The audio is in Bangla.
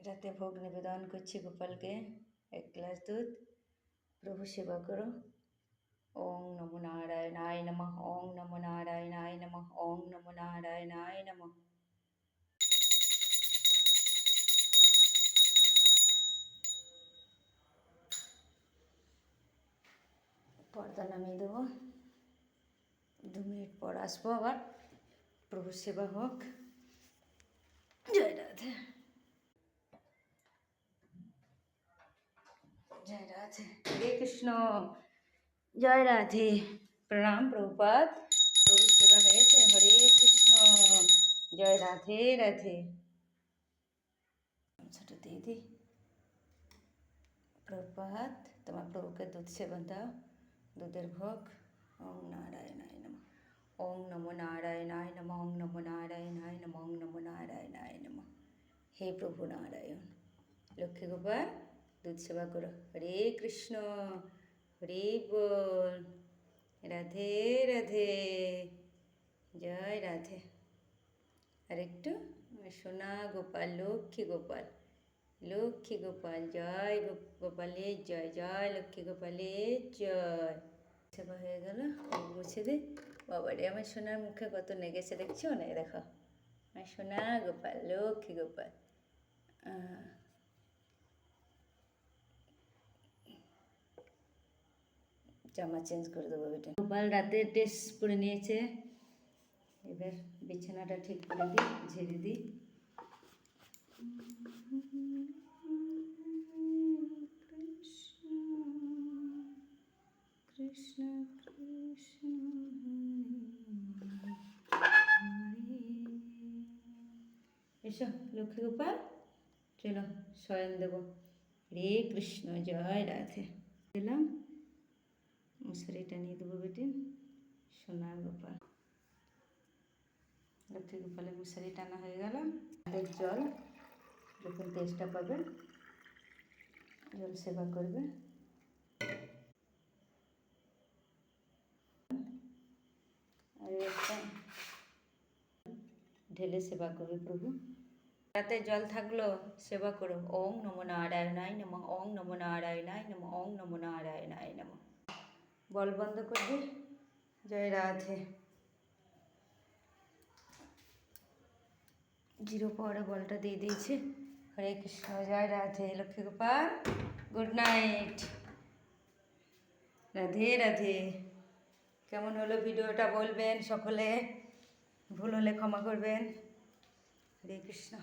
রাতে ভোগ নিবেদন করছি গোপালকে, 1 গ্লাস দুধ। প্রভু সেবা করো। ওং নমো নারায়ণায় নমঃ, ওং নমো নারায়ণায় নমঃ, ওং নমো নারায়ণায় নমঃ। পর্দা নামিয়ে দেবো, 2 মিনিট পর আসবো আবার। প্রভু সেবা হোক। জয় রাধে, জয় রাধে, হরে কৃষ্ণ, জয় রাধে। প্রণাম প্রভুপাদ, প্রভু সেবা হয়েছে। হরে কৃষ্ণ, জয় রাধে রাধে। ছোট দিদি, প্রভুপাদ তোমার প্রভুকে দুধ সেবা দাও, দুধের ভোগ। ওং নারায়ণায় নমঃ, ওং নমো নারায়ণায় নমঃ, ওং নমো নারায়ণায় নমঃ, ওং নমো নারায়ণায় নমঃ। হে প্রভু নারায়ণ, লক্ষ্মী গোপাল দুধ সেবা করো। হরে কৃষ্ণ, হরে বল, রাধে রাধে, জয় রাধে। আর একটু সোনা গোপাল, লক্ষ্মী গোপাল, লক্ষ্মী গোপাল, জয় গোপালের জয়, জয় লক্ষ্মী গোপালের জয়। সেবা হয়ে গেল, মুছে দিই। বাবারে আমার সোনার মুখে কত নেগেছে দেখছো না? দেখো আমার সোনা গোপাল, লক্ষ্মী গোপাল। জামা চেঞ্জ করে দেবো বেটা। গোপাল রাতে ড্রেস পরে নিয়েছে, এবার বিছানাটা ঠিক করে দিই, ঝেড়ে দিই। কৃষ্ণ কৃষ্ণ এসো লক্ষ্মী গোপাল, চলো শয়ন দেব। হরে কৃষ্ণ, জয় রাধে। দিলাম, মশারিটা নিয়ে দেবো বেটি। সোনা গোপাল, লক্ষ্মী গোপালের মশারি টানা হয়ে গেল। হাতের জল, যখন তেজটা পাবে জল সেবা করবে। আর একটা ঢেলে সেবা করবে প্রভু। রাতে জল থাকলো, সেবা করো। ওং নমো নারায়ণায় নমঃ, ওং নমো নারায়ণায় নমঃ, ওং নমো নারায়ণায় নমঃ। বল বন্ধ করবে। জয় রাধে। 0 পাওয়ারে বলটা দিয়ে দিয়েছে। হরে কৃষ্ণ, জয় রাধে। Lakshmi Gopal good night, Radhe Radhe. কেমন হলো ভিডিওটা বলবেন সকলে, ভুল হলে ক্ষমা করবেন। হরে কৃষ্ণ।